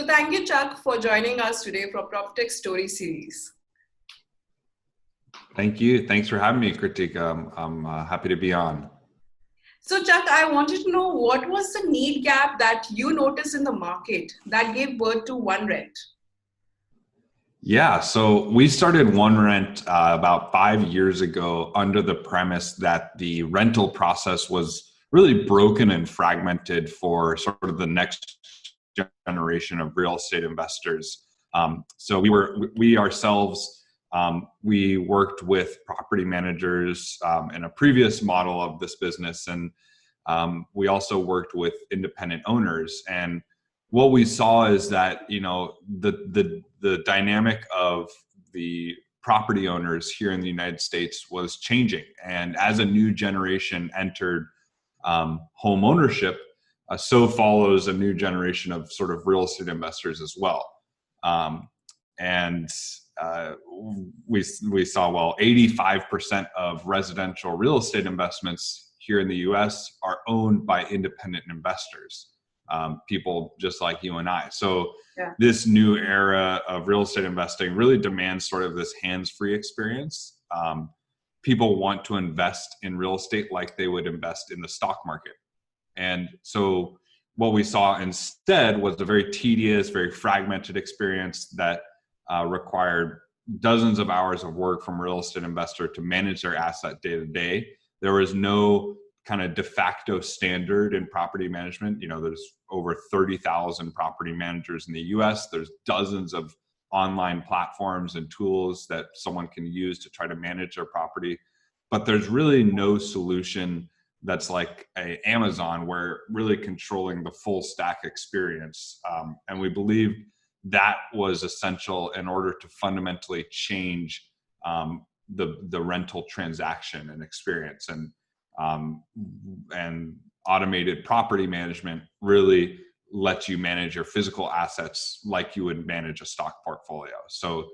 thank you, Chuck, for joining us today for Proptech Story Series. Thank you. Thanks for having me, Kritika. I'm happy to be on. So Chuck, I wanted to know, what was the need gap that you noticed in the market that gave birth to Onerent? Yeah, so we started Onerent about 5 years ago under the premise that the rental process was really broken and fragmented for sort of the next generation of real estate investors. So we ourselves, we worked with property managers in a previous model of this business, and we also worked with independent owners. And what we saw is that, you know, the dynamic of the property owners here in the United States was changing. And as a new generation entered home ownership, so follows a new generation of sort of real estate investors as well. We saw, well, 85% of residential real estate investments here in the US are owned by independent investors. People just like you and I. So This new era of real estate investing really demands sort of this hands-free experience. People want to invest in real estate like they would invest in the stock market. And so what we saw instead was a very tedious, very fragmented experience that required dozens of hours of work from a real estate investor to manage their asset day to day. There was no kind of de facto standard in property management. You know, there's over 30,000 property managers in the US. There's dozens of online platforms and tools that someone can use to try to manage their property. But there's really no solution that's like Amazon, where really controlling the full stack experience. And we believe that was essential in order to fundamentally change the rental transaction and experience. And automated property management really lets you manage your physical assets like you would manage a stock portfolio. So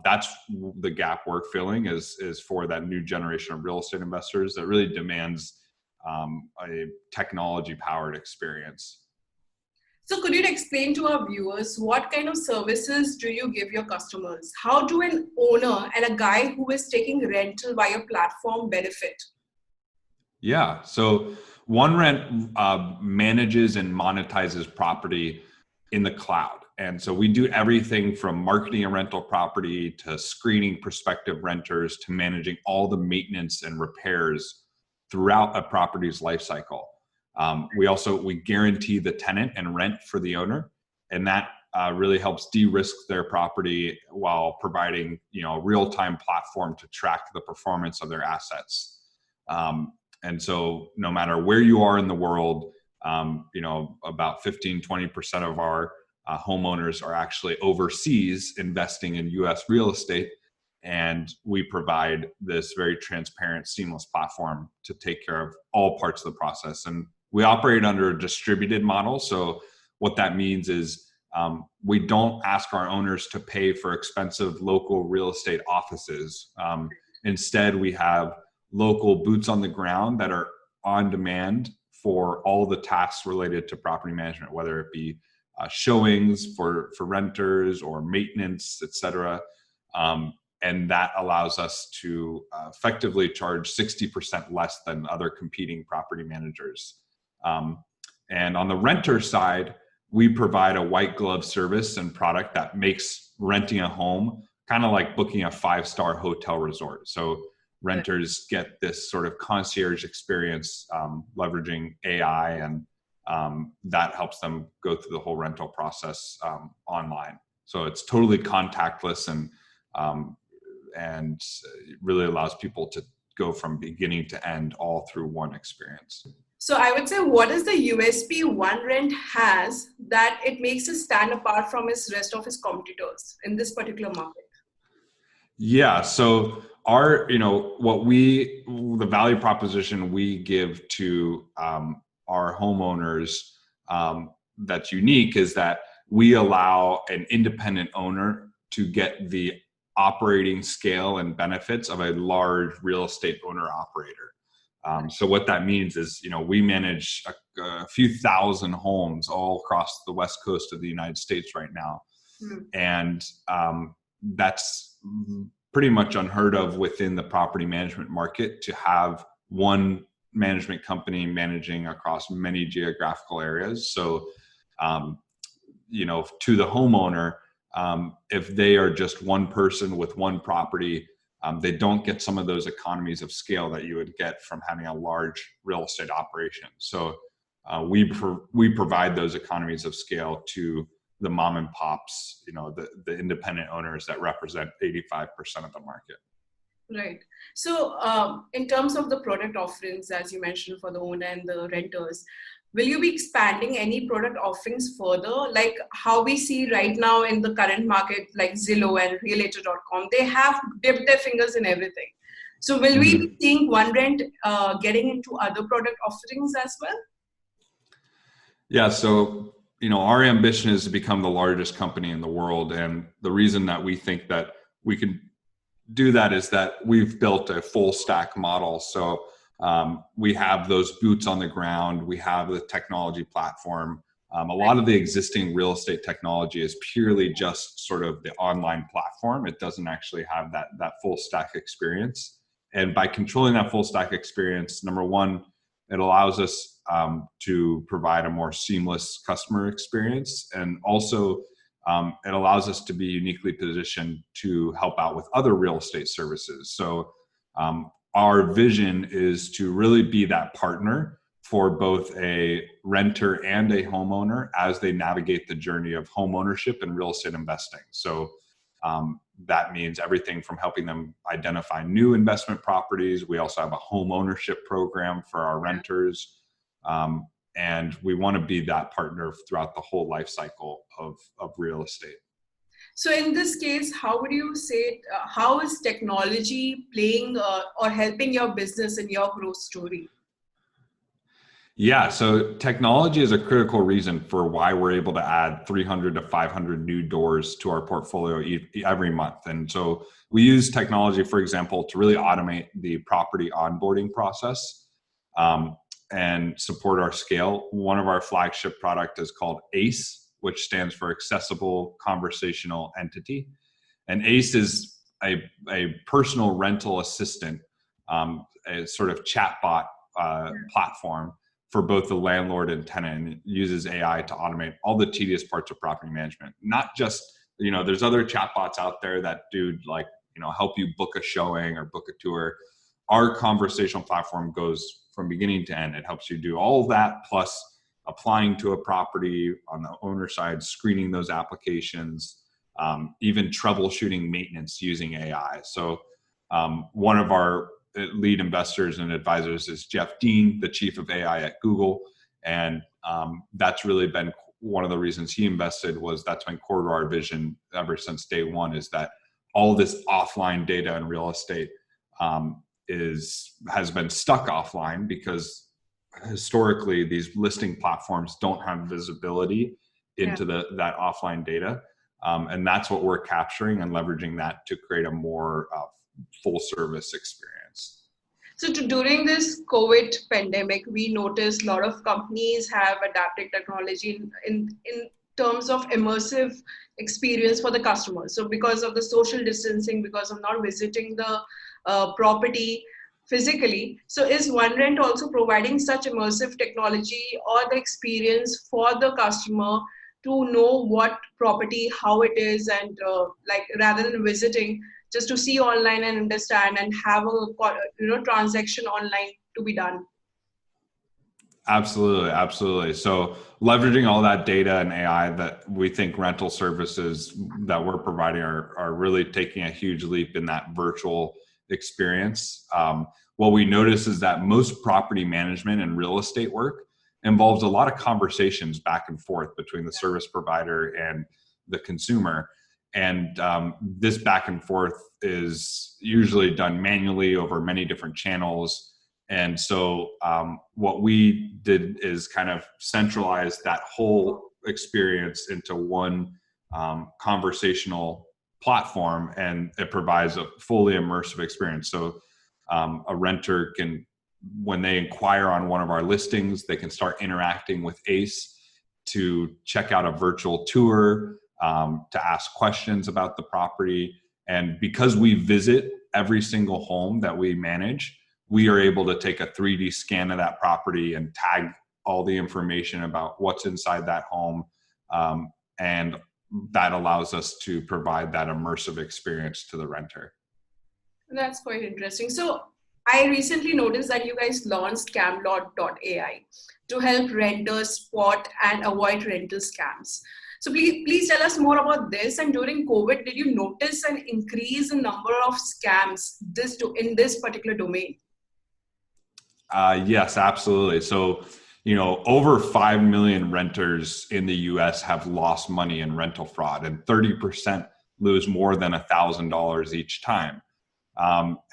that's the gap we're filling is for that new generation of real estate investors that really demands a technology-powered experience. So could you explain to our viewers, what kind of services do you give your customers? How do an owner and a guy who is taking rental by your platform benefit? Yeah, so Onerent manages and monetizes property in the cloud. And so we do everything from marketing a rental property to screening prospective renters to managing all the maintenance and repairs throughout a property's life cycle. We guarantee the tenant and rent for the owner, and that really helps de-risk their property while providing, you know, a real-time platform to track the performance of their assets. And so no matter where you are in the world, you know, about 15-20% of our homeowners are actually overseas investing in US real estate. And we provide this very transparent, seamless platform to take care of all parts of the process. And we operate under a distributed model. So what that means is we don't ask our owners to pay for expensive local real estate offices. Instead, we have local boots on the ground that are on demand for all the tasks related to property management, whether it be showings for renters or maintenance, et cetera. And that allows us to effectively charge 60% less than other competing property managers. And on the renter side, we provide a white glove service and product that makes renting a home kind of like booking a 5-star hotel resort. So renters get this sort of concierge experience, leveraging AI, and that helps them go through the whole rental process online. So it's totally contactless and really allows people to go from beginning to end all through one experience. So I would say, what is the USP Onerent has that it makes it stand apart from its rest of its competitors in this particular market? Yeah, so the value proposition we give to our homeowners that's unique is that we allow an independent owner to get the operating scale and benefits of a large real estate owner operator. So what that means is, we manage a few thousand homes all across the West Coast of the United States right now. And that's pretty much unheard of within the property management market, to have one management company managing across many geographical areas. So, to the homeowner, if they are just one person with one property, they don't get some of those economies of scale that you would get from having a large real estate operation. So we provide those economies of scale to the mom and pops, the independent owners that represent 85% of the market. Right. So in terms of the product offerings, as you mentioned, for the owner and the renters, will you be expanding any product offerings further? Like how we see right now in the current market, like Zillow and Realtor.com, they have dipped their fingers in everything. So will we be seeing OneRent getting into other product offerings as well? Yeah, so our ambition is to become the largest company in the world. And the reason that we think that we can do that is that we've built a full stack model. So we have those boots on the ground. We have the technology platform. A lot of the existing real estate technology is purely just sort of the online platform. It doesn't actually have that full stack experience. And by controlling that full stack experience, number one, it allows us to provide a more seamless customer experience. And also, it allows us to be uniquely positioned to help out with other real estate services. So our vision is to really be that partner for both a renter and a homeowner as they navigate the journey of home ownership and real estate investing. So that means everything from helping them identify new investment properties. We also have a home ownership program for our renters. And we want to be that partner throughout the whole life cycle of real estate. So in this case, how would you say, how is technology playing or helping your business and your growth story? Yeah, so technology is a critical reason for why we're able to add 300 to 500 new doors to our portfolio every month. And so we use technology, for example, to really automate the property onboarding process and support our scale. One of our flagship product is called ACE, which stands for Accessible Conversational Entity. And ACE is a personal rental assistant, a sort of chatbot platform for both the landlord and tenant, and it uses AI to automate all the tedious parts of property management. Not just, there's other chatbots out there that do help you book a showing or book a tour. Our conversational platform goes from beginning to end. It helps you do all of that, plus applying to a property on the owner side, screening those applications, even troubleshooting maintenance using AI. So one of our lead investors and advisors is Jeff Dean, the chief of AI at Google. And that's really been one of the reasons he invested. That's been core to our vision ever since day one, is that all this offline data in real estate has been stuck offline because historically these listing platforms don't have visibility into that offline data. And that's what we're capturing and leveraging that to create a more full service experience. So during this COVID pandemic, we noticed a lot of companies have adapted technology in terms of immersive experience for the customers. So because of the social distancing, because of not visiting the property physically, so is OneRent also providing such immersive technology or the experience for the customer to know what property, how it is, and rather than visiting, just to see online and understand and have a transaction online to be done? Absolutely. So leveraging all that data and AI, that we think rental services that we're providing are really taking a huge leap in that virtual experience. What we notice is that most property management and real estate work involves a lot of conversations back and forth between the service provider and the consumer. And this back and forth is usually done manually over many different channels. And so what we did is kind of centralize that whole experience into one conversational platform, and it provides a fully immersive experience. So a renter can when they inquire on one of our listings, they can start interacting with ACE to check out a virtual tour, to ask questions about the property. And because we visit every single home that we manage, we are able to take a 3D scan of that property and tag all the information about what's inside that home. And that allows us to provide that immersive experience to the renter. That's quite interesting. So I recently noticed that you guys launched Scamlord.ai to help renters spot and avoid rental scams. So please tell us more about this. And during COVID, did you notice an increase in number of scams in this particular domain? Yes, absolutely. So, over 5 million renters in the US have lost money in rental fraud, and 30% lose more than $1,000 each time.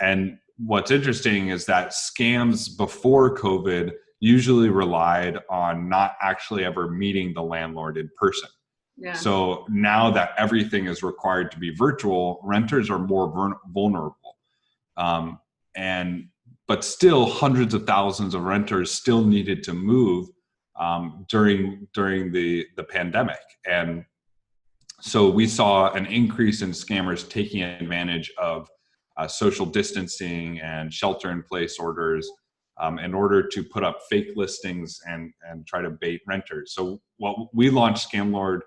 And what's interesting is that scams before COVID usually relied on not actually ever meeting the landlord in person. Yeah. So now that everything is required to be virtual, renters are more vulnerable. But still, hundreds of thousands of renters still needed to move during the pandemic. And so we saw an increase in scammers taking advantage of social distancing and shelter-in-place orders in order to put up fake listings and try to bait renters. So we launched Scamlord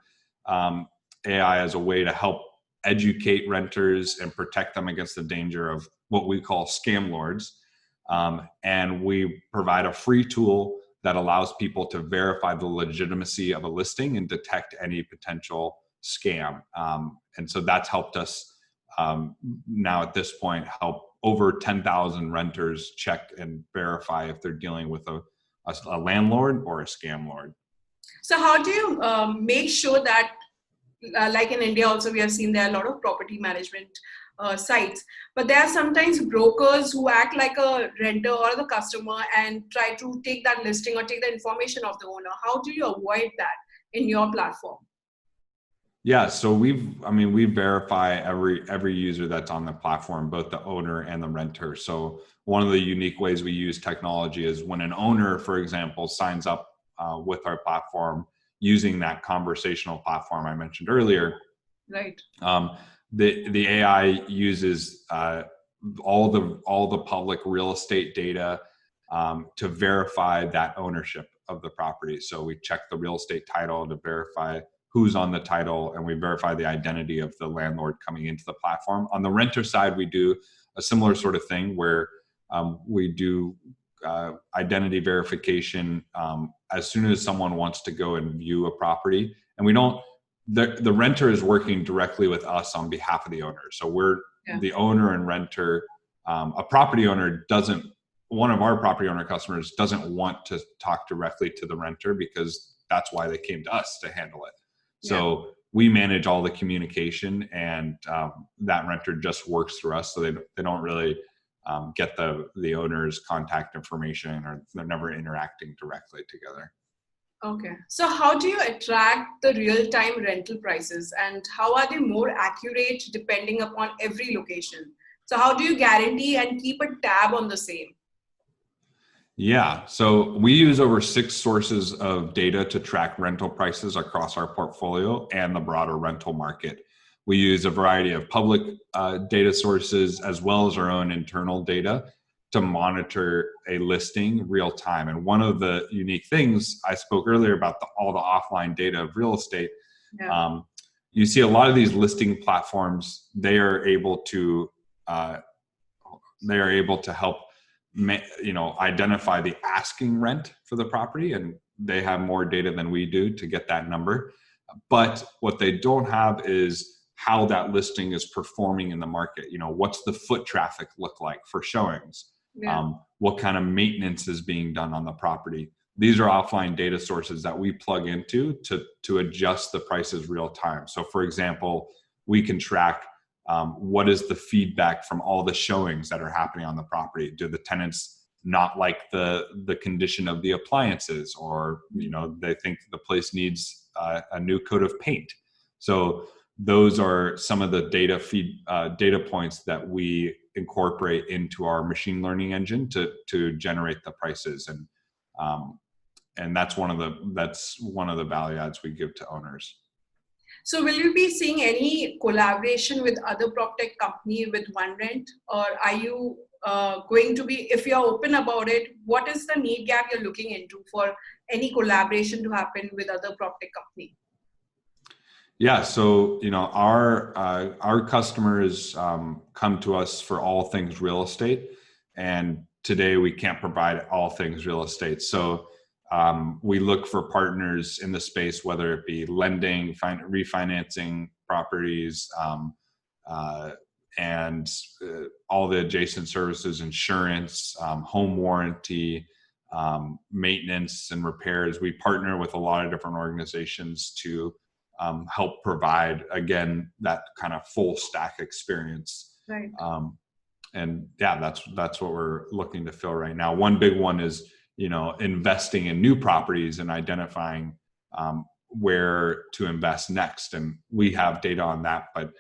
AI as a way to help educate renters and protect them against the danger of what we call scam lords. And we provide a free tool that allows people to verify the legitimacy of a listing and detect any potential scam. And so that's helped us now at this point help over 10,000 renters check and verify if they're dealing with a landlord or a scam lord. So how do you make sure that, like in India also, we have seen there are a lot of property management sites, but there are sometimes brokers who act like a renter or the customer and try to take that listing or take the information of the owner. How do you avoid that in your platform? Yeah, so we verify every user that's on the platform, both the owner and the renter. So one of the unique ways we use technology is when an owner, for example, signs up with our platform using that conversational platform I mentioned earlier. Right. The AI uses all the public real estate data to verify that ownership of the property. So we check the real estate title to verify who's on the title, and we verify the identity of the landlord coming into the platform. On the renter side, we do a similar sort of thing where we do identity verification as soon as someone wants to go and view a property. And we don't, the renter is working directly with us on behalf of the owner. So we're the owner and renter. A property owner one of our property owner customers doesn't want to talk directly to the renter because that's why they came to us to handle it. So we manage all the communication, and that renter just works through us. So they don't really get the owner's contact information, or they're never interacting directly together. Okay. So how do you attract the real-time rental prices, and how are they more accurate depending upon every location? So how do you guarantee and keep a tab on the same? Yeah, so we use over 6 sources of data to track rental prices across our portfolio and the broader rental market. We use a variety of public data sources as well as our own internal data to monitor a listing real time. And one of the unique things I spoke earlier about all the offline data of real estate, you see a lot of these listing platforms, they are able to help identify the asking rent for the property, and they have more data than we do to get that number. But what they don't have is how that listing is performing in the market. What's the foot traffic look like for showings? What kind of maintenance is being done on the property? These are offline data sources that we plug into to adjust the prices real time. So for example, we can track what is the feedback from all the showings that are happening on the property? Do the tenants not like the condition of the appliances, or they think the place needs a new coat of paint? So those are some of the data points that we incorporate into our machine learning engine to generate the prices. And that's one of the value adds we give to owners. So will you be seeing any collaboration with other PropTech company with Onerent, or are you going to be, if you're open about it, what is the need gap you're looking into for any collaboration to happen with other PropTech company? Yeah, so our customers come to us for all things real estate, and today we can't provide all things real estate. So we look for partners in the space, whether it be lending, refinancing properties, and all the adjacent services, insurance, home warranty, maintenance and repairs. We partner with a lot of different organizations to help provide, again, that kind of full stack experience. Right. And yeah, that's what we're looking to fill right now. One big one is, investing in new properties and identifying where to invest next. And we have data on that, but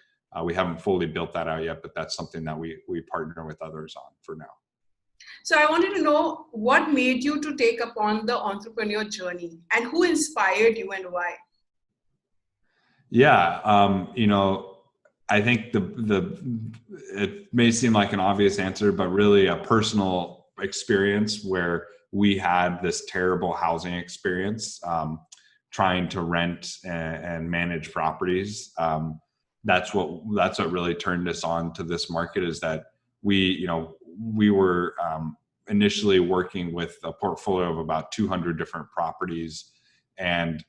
we haven't fully built that out yet, but that's something that we partner with others on for now. So I wanted to know what made you to take upon the entrepreneur journey, and who inspired you and why? Yeah, I think it may seem like an obvious answer, but really a personal experience where we had this terrible housing experience, trying to rent and manage properties. That's what really turned us on to this market, is that we were initially working with a portfolio of about 200 different properties, and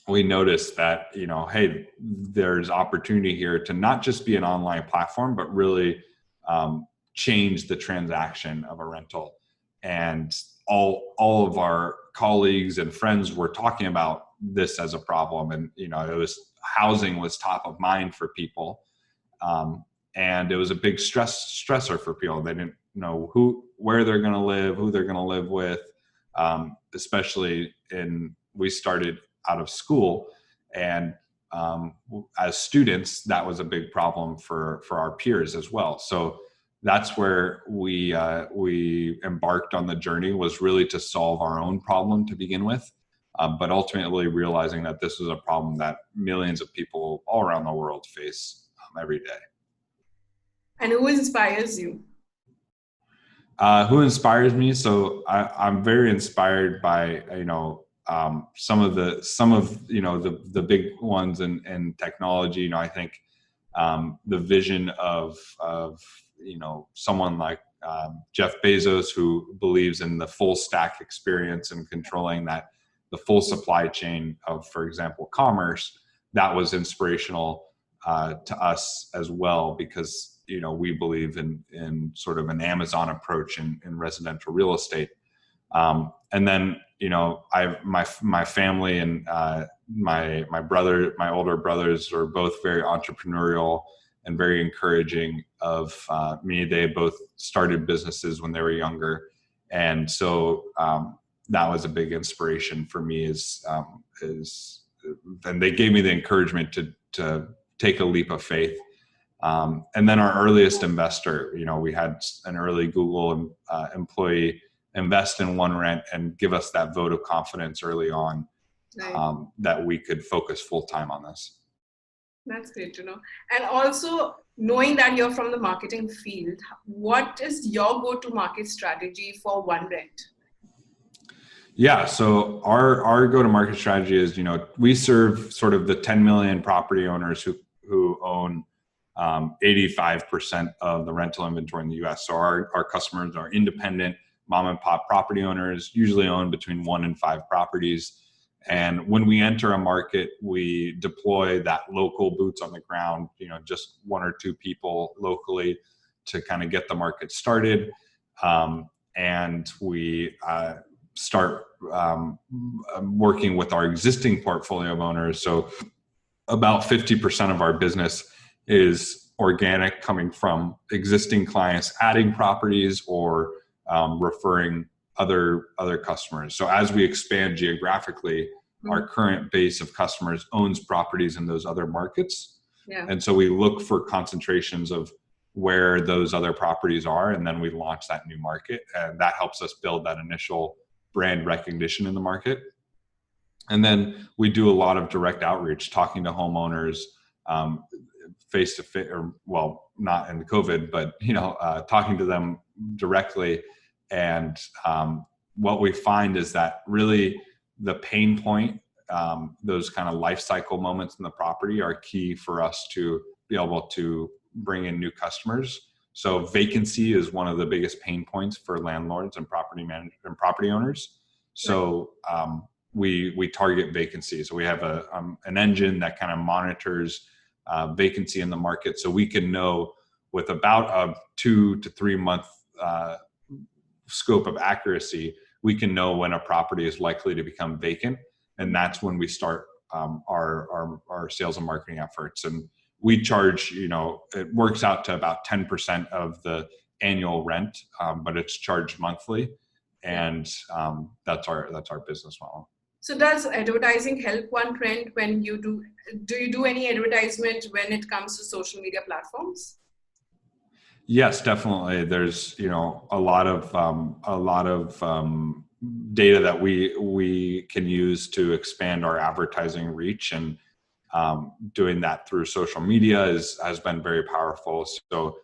we noticed that, hey, there's opportunity here to not just be an online platform, but really change the transaction of a rental. And all of our colleagues and friends were talking about this as a problem. And, housing was top of mind for people. And it was a big stressor for people. They didn't know where they're going to live, who they're going to live with, especially we started out of school, and as students, that was a big problem for our peers as well. So that's where we embarked on the journey, was really to solve our own problem to begin with, but ultimately realizing that this is a problem that millions of people all around the world face every day. And who inspires you? Who inspires me? So I'm very inspired by some of the big ones in technology. I think the vision of someone like Jeff Bezos, who believes in the full stack experience and controlling the full supply chain of, for example, commerce, that was inspirational to us as well, because we believe in sort of an Amazon approach in residential real estate. And then, my family and my older brothers are both very entrepreneurial and very encouraging of me. They both started businesses when they were younger. And so that was a big inspiration for me, and they gave me the encouragement to take a leap of faith. And then our earliest investor, we had an early Google employee invest in Onerent and give us that vote of confidence early on, that we could focus full time on this. That's great to know. And also, knowing that you're from the marketing field, what is your go-to-market strategy for Onerent? Yeah, so our go-to-market strategy is, we serve sort of the 10 million property owners who own 85% of the rental inventory in the US. So our customers are independent mom and pop property owners, usually own between 1 and 5 properties. And when we enter a market, we deploy that local boots on the ground, just 1 or 2 people locally to kind of get the market started. And we start working with our existing portfolio of owners. So about 50% of our business is organic, coming from existing clients adding properties or referring other customers. So as we expand geographically, our current base of customers owns properties in those other markets. Yeah. And so we look for concentrations of where those other properties are, and then we launch that new market, and that helps us build that initial brand recognition in the market. And then we do a lot of direct outreach, talking to homeowners face to face, or well, not in COVID, but talking to them directly. And what we find is that really the pain point, those kind of life cycle moments in the property, are key for us to be able to bring in new customers. So vacancy is one of the biggest pain points for landlords and property managers and property owners. So we target vacancy. So we have an engine that kind of monitors vacancy in the market, so we can know with about a 2 to 3 month scope of accuracy, we can know when a property is likely to become vacant, and that's when we start our sales and marketing efforts. And we charge, it works out to about 10% of the annual rent, but it's charged monthly, and that's our business model. So does advertising help OneRent when you do you do any advertisement when it comes to social media platforms? Yes, definitely. There's a lot of data that we can use to expand our advertising reach, and doing that through social media has been very powerful. So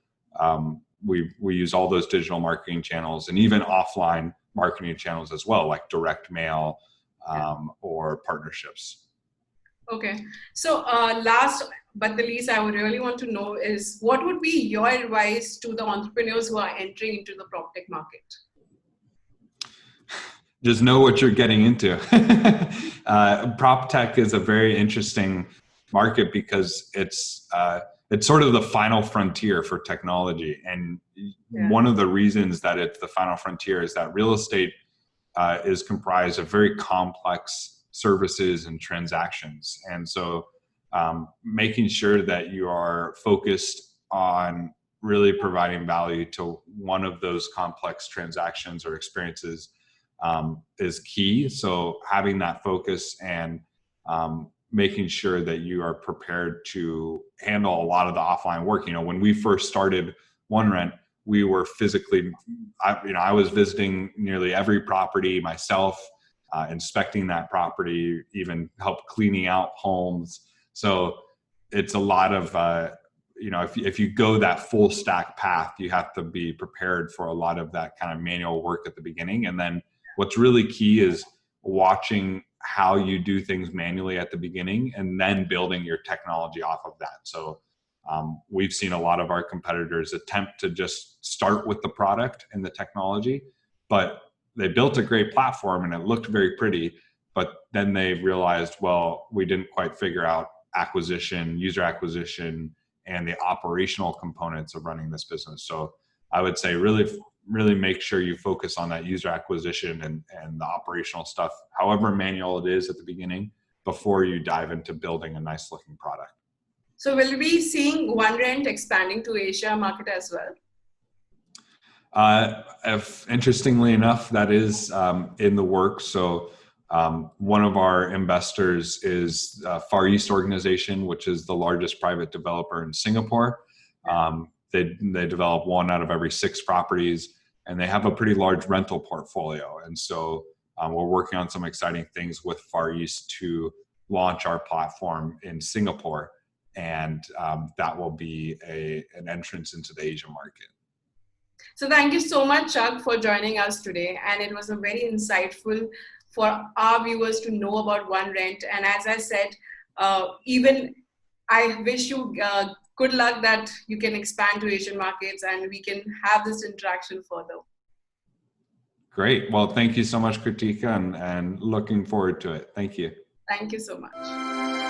we use all those digital marketing channels, and even offline marketing channels as well, like direct mail or partnerships. Okay. So last but the least, I would really want to know is, what would be your advice to the entrepreneurs who are entering into the PropTech market? Just know what you're getting into. PropTech is a very interesting market because it's sort of the final frontier for technology. And one of the reasons that it's the final frontier is that real estate is comprised of very complex services and transactions. And so making sure that you are focused on really providing value to one of those complex transactions or experiences is key. So having that focus and making sure that you are prepared to handle a lot of the offline work. When we first started OneRent, we were physically, I was visiting nearly every property myself, inspecting that property, even help cleaning out homes. So it's a lot of, if you go that full stack path, you have to be prepared for a lot of that kind of manual work at the beginning. And then what's really key is watching how you do things manually at the beginning and then building your technology off of that. So we've seen a lot of our competitors attempt to just start with the product and the technology, but they built a great platform and it looked very pretty, but then they realized, well, we didn't quite figure out user acquisition, and the operational components of running this business. So I would say really make sure you focus on that user acquisition and the operational stuff, however manual it is at the beginning, before you dive into building a nice looking product. So will we be seeing OneRent expanding to Asia market as well? Interestingly enough, that is in the works. So one of our investors is Far East Organization, which is the largest private developer in Singapore. They develop 1 out of every 6 properties, and they have a pretty large rental portfolio. And so we're working on some exciting things with Far East to launch our platform in Singapore, and that will be an entrance into the Asian market. So thank you so much, Chuck, for joining us today. And it was a very insightful for our viewers to know about OneRent. And as I said, even I wish you good luck that you can expand to Asian markets and we can have this interaction further. Great. Well, thank you so much, Kritika, and looking forward to it. Thank you. Thank you so much.